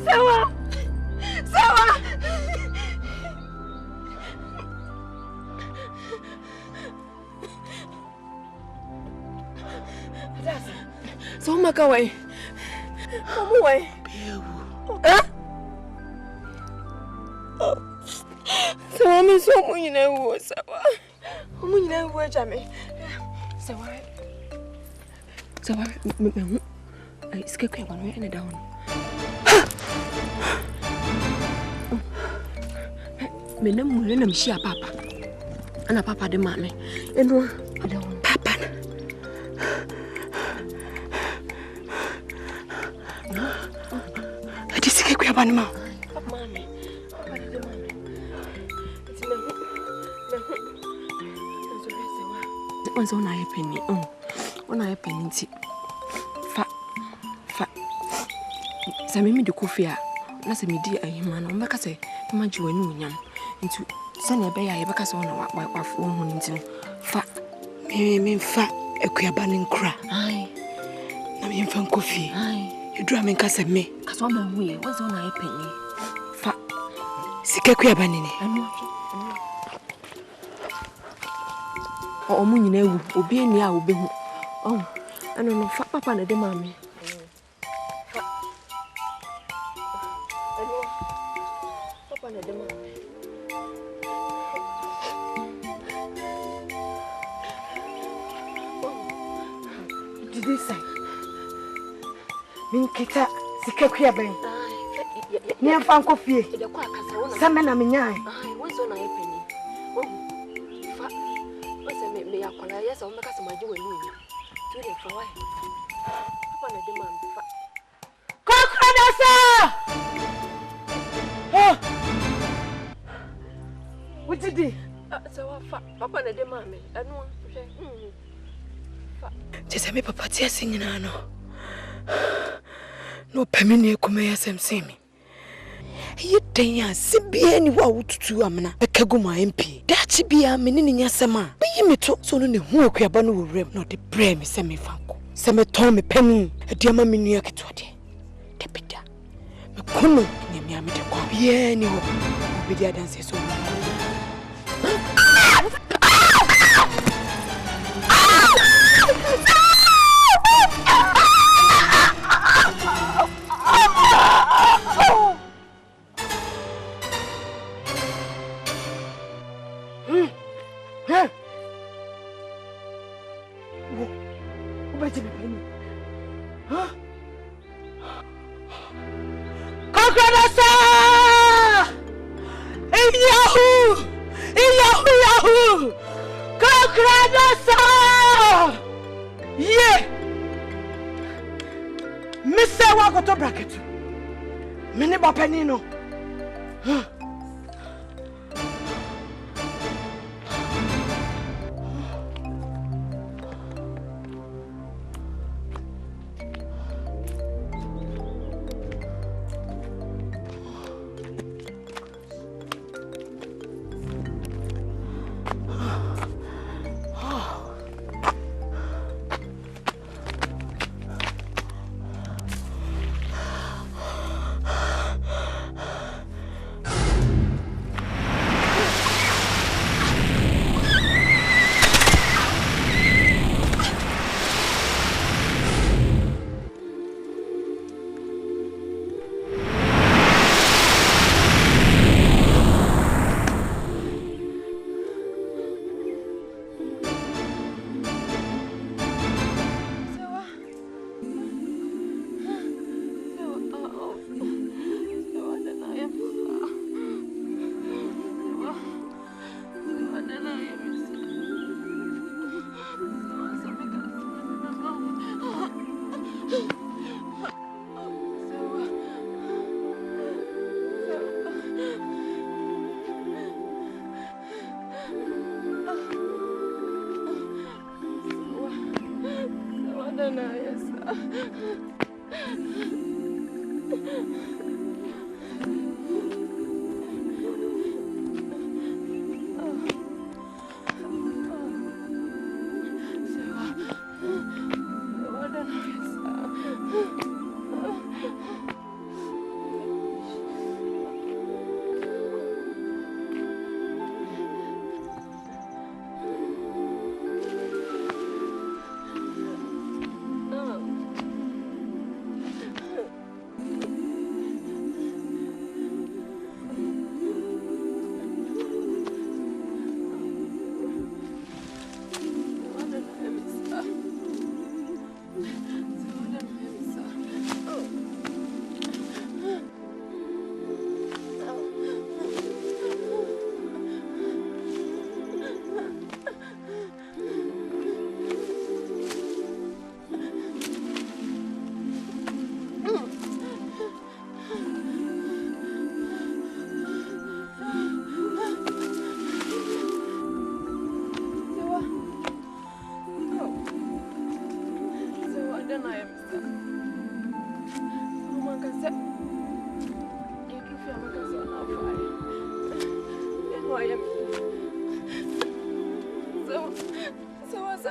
Sawa. Sawa. So make away. Come away. Huh? So I'm so many now. Sawa. How many now? Where Jamie? Sawa. Sawa. It's okay. I'm going to down. Me na mu na mshia papa. Ana papa de mame. Eno papa. Ati sike ku yaba ma. Papa mame. Papa de mame. Ati me hu. Azo besewa. Onzo na yepeni. Ona yepeni nti. Fa. Sa me de kofia. Na se me di ahima na mbeka se ma jiwani unyam. Into Sunny Bay, I became on a phone into fat. Me fat a Kyiewaa cry. Aye, I mean, from coffee. Aye, you drumming cast at me. Cause on my way was on a penny. Fat Sika Kyiewaa. Oh, Munine will be near will be. Oh, I don't know, fat papa and the mammy. Papa and the mammy. This side. Min kita Sika Kyiewaa. Ni amfa nkofie. Samena menyan. What's on a penny? Fa. What's a me akola yes o meka samaje wenu. To the for why? Papa na dem am fa. Kokradasa! Oh. What did he? So fa. Papa na dem am. Anu hwe. Just me papa tia singing no. No pemini kuma yasem semi. Ye denya sibia ni wa wututu amna. Ekagu ma MP. Dachi bia menini nyasema. Be me to so no ne hu Akyiewaa no worem no de bre me se me fanko. Se me ton me penu. Adiama me nua keto de. De bida. Me kono ne mi amede kwa. Bia ni ho. Be dia dance so. Penino.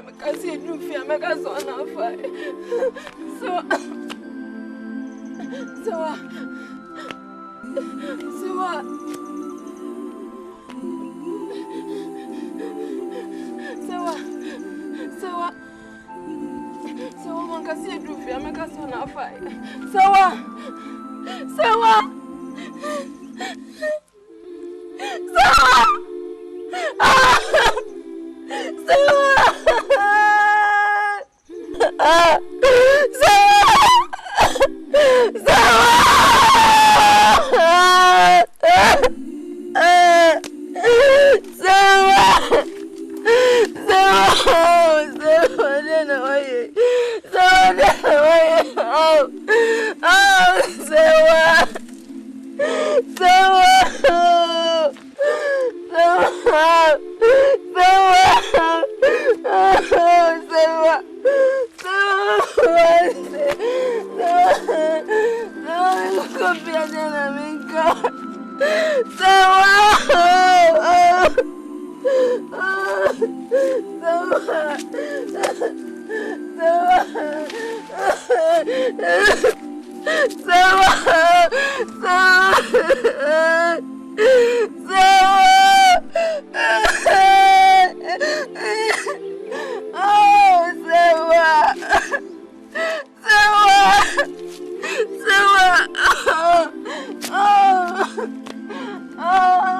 because you do fear make us on our fire. So one can see a roof, I make us on our fire. Oh!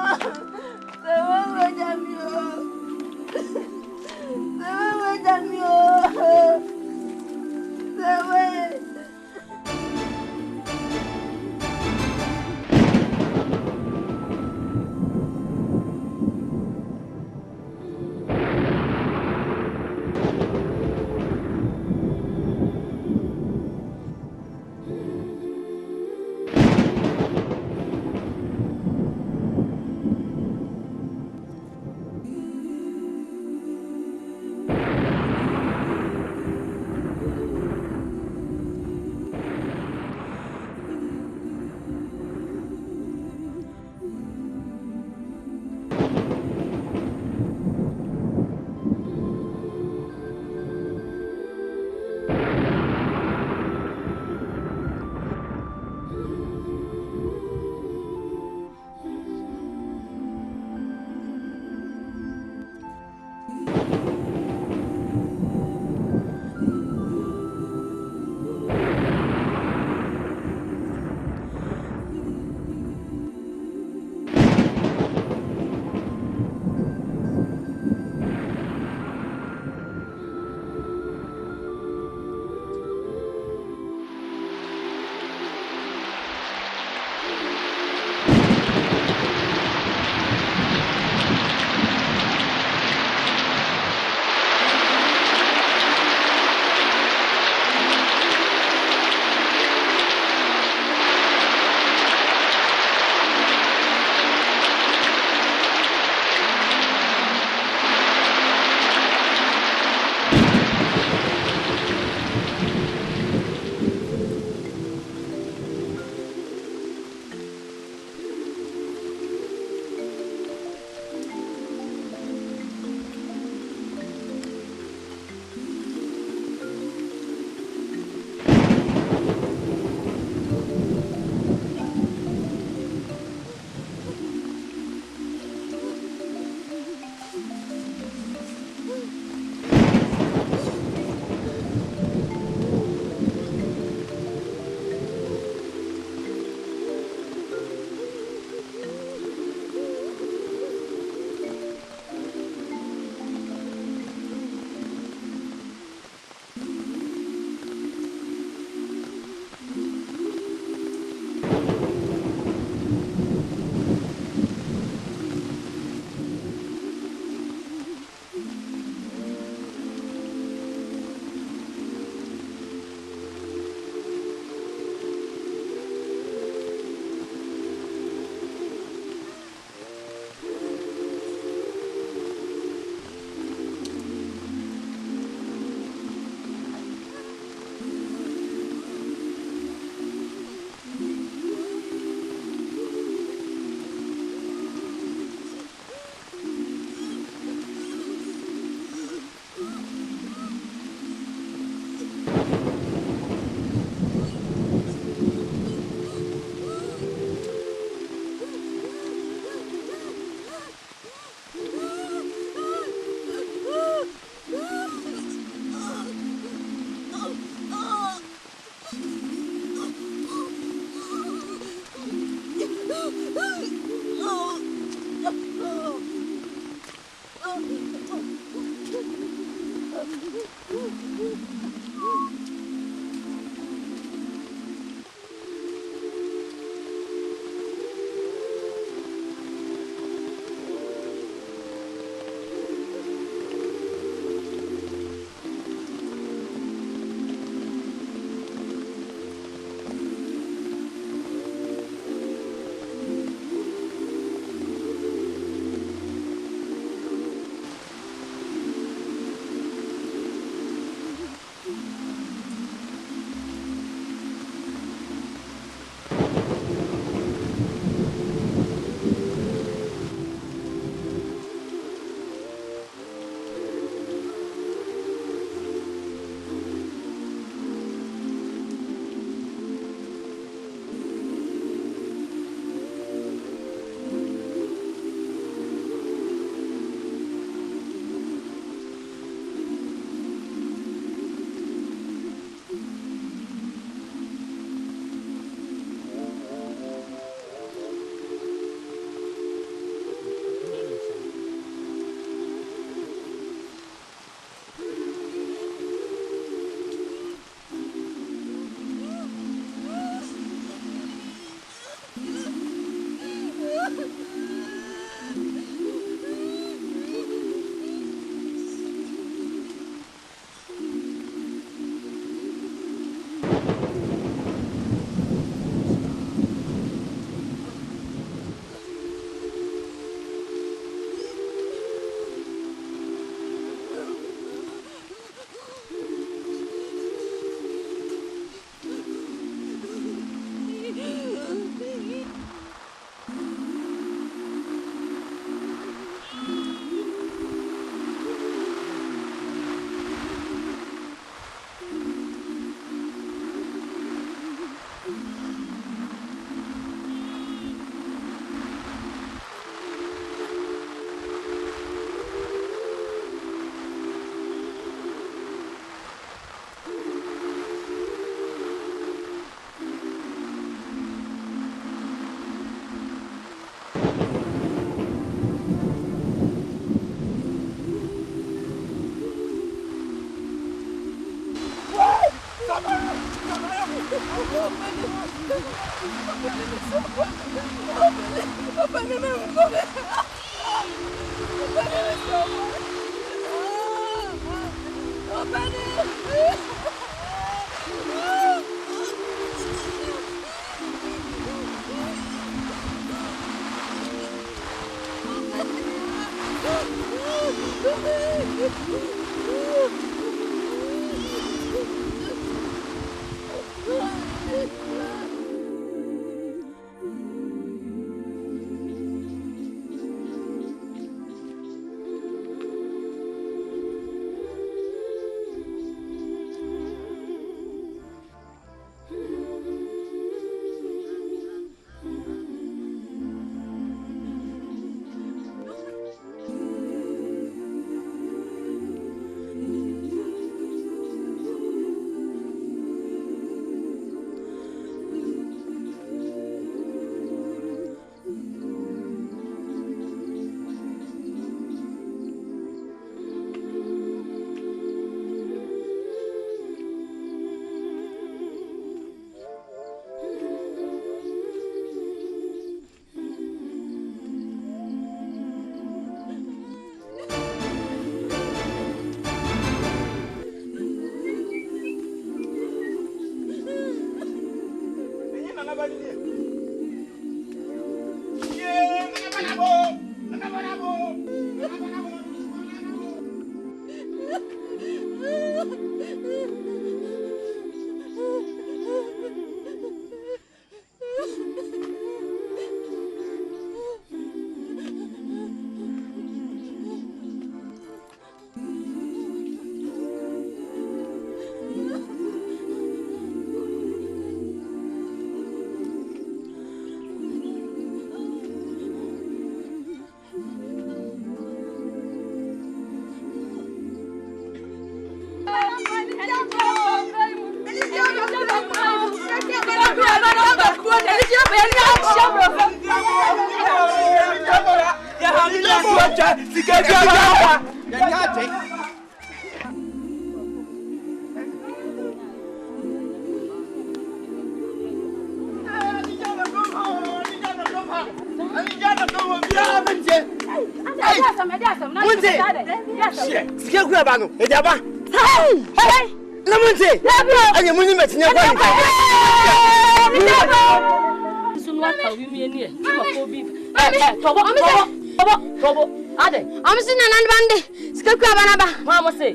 I'm saying an bande. Sika banaba. Mama say.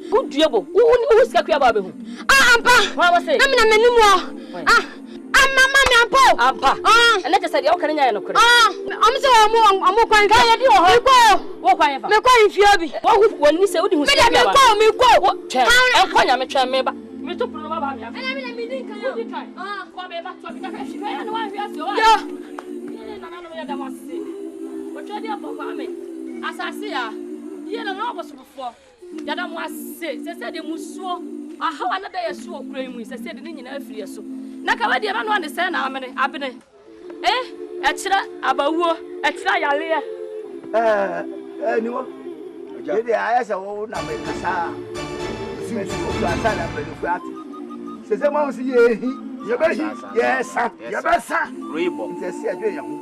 Who diabo? Who sika Kyiewaa be? Ampa. Mama say. Na me nimu. Mama me ampa. And let us say o kan nya no kure. I'm say am kwan ka ye di wo ho. Wo kwan fa. Me kwan fie bi. Wo woni say wo di hu sika Kyiewaa. Me ko. En kwanya me twa me ba. Me to pro ba me. Na me din kan yo. Ko be ba to bi ka fa shi ka no wan fi ase o. Yo. Na no me da wase. Wo twa di apapa me. Asase ya. Ye na no boso before. Ya da mo ase. Se de musuo. Aha na da yesu okura mu. Se de nyina afiri yeso. Na ka wadi eba no ande se na amene abene. E kira abawuo, e kira yale. Niwo. Ye de ayasa wo na me kasa. Simu ko asa na pelu ati. Se ma wo si ye hi. Ye be hi. Ye sa. Ye be sa. Ribo. Se se adwe ya ho.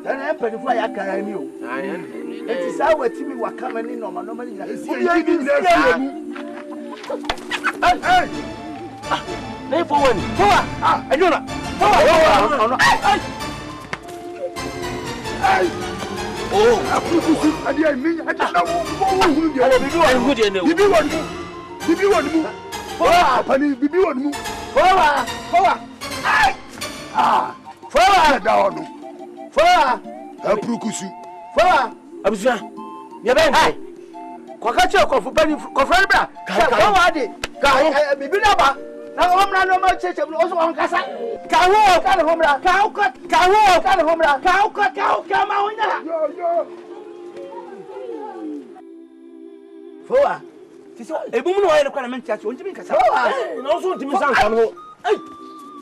Then I'm pretty for your car. It is our team who are coming in on my normally. Hey! Hey, for one. I don't know. Oh, I didn't mean I don't know who you are. Bibi one move. Pani bibi one move. Forward. Forward down. Forward. Aprukusu. Forward. Abuja. Ya ben. Kwaka che kofu pani kofra bra. Forward. Bibi na ba. Na homra no ma cheche no so on kasa. Ka ho ka le homra. Ka le homra. Ka ma honya. Yo. Forward. Ebum no ayi no kwa na mentia che onjimi kasa. No so ntimi san kan ho.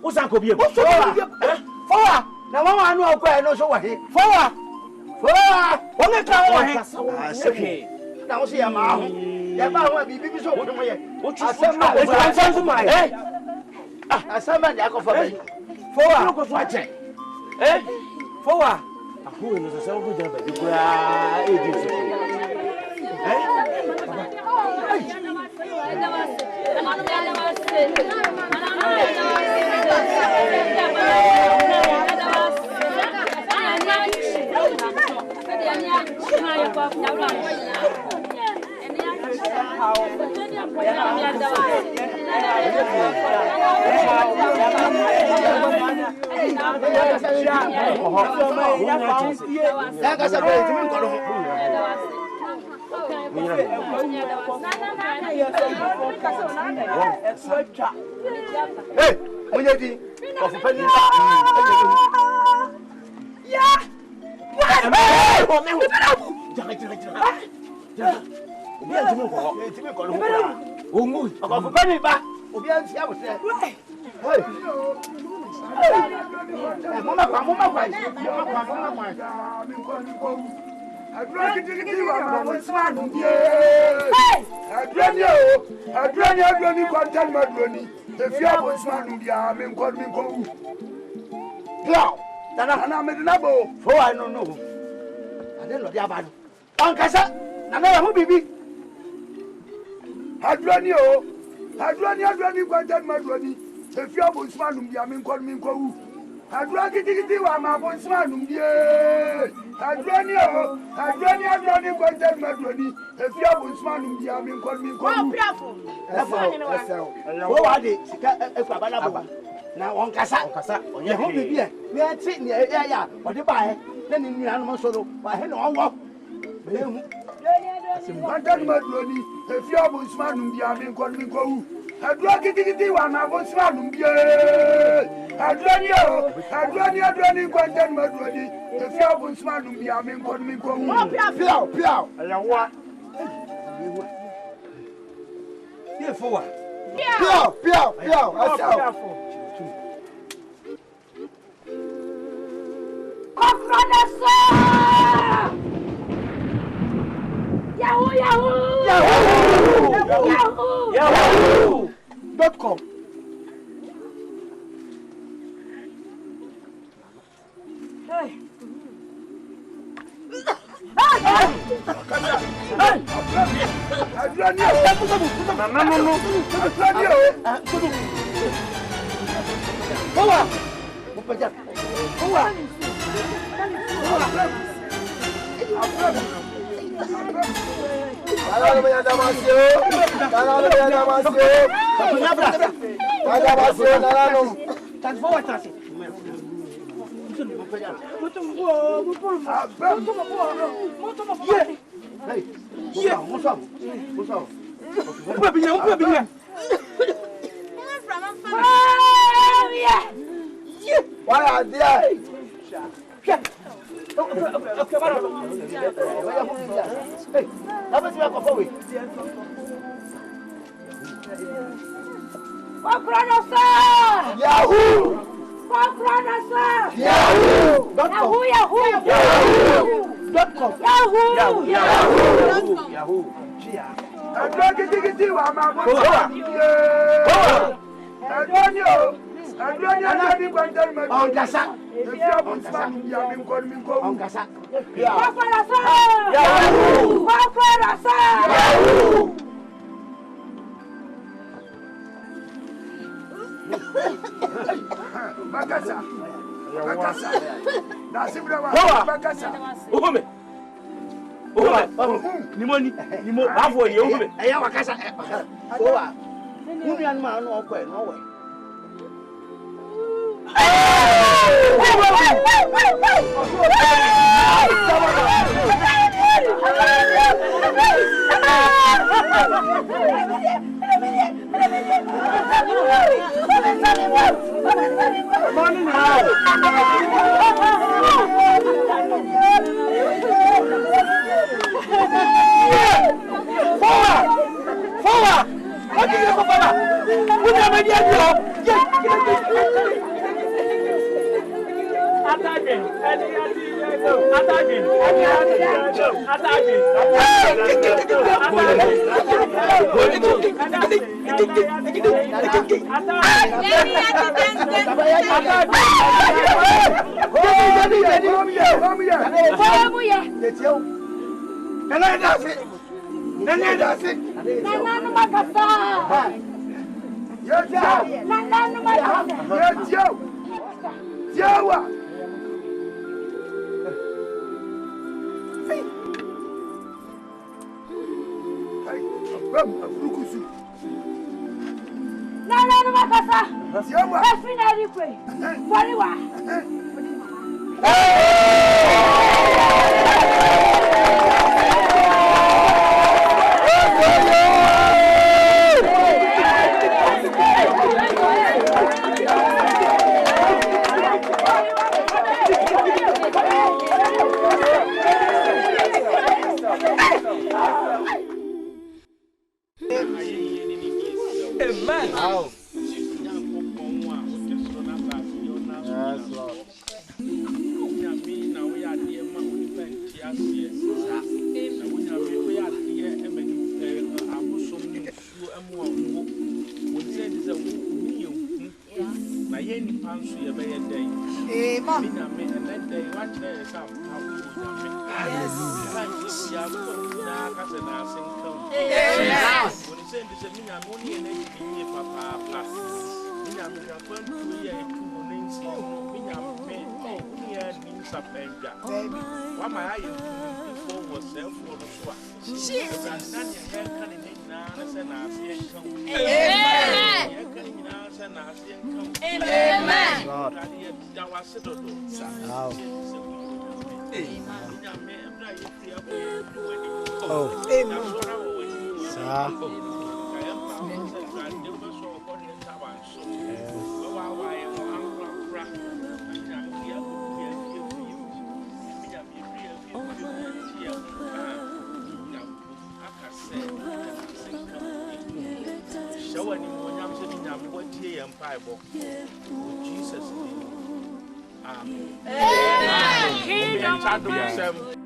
Wo san ko biem. Forward. Na mama anu akwa no so wa he. Forward. Wonge ka wo he. Sepe. Na wo se ya ma ho. Ya ba ho bibi bi so wo mo ye. Wo chu so mai. Asama ni akofo be. Forward. No ko so ache. Forward. Ahu no so se wo jana ba di kura e di so. Hey, Mujadi, of penny. Yeah. Adroni kwantan madroni efi abonsmanum dia men kon min ko wu adroni kiti wa ma abonsmanum die adroni kwantan madroni efi abonsmanum dia men kon min ko wu wo wa de sika Akuaba na bo na won kasa onye ho bibi e me ati ni ya o de ba e na ni nua no so do wa he no wo me hu kwantan madroni efi abonsmanum dia men kon min ko wu adroni kiti wa ma abonsmanum die adroni kwantan madroni efi abonsmanum dia men kon min ko wu piao ayawa ye fowa piao asao Akrobeto! Yahoo.com. Hey. Jesus' name. Amen.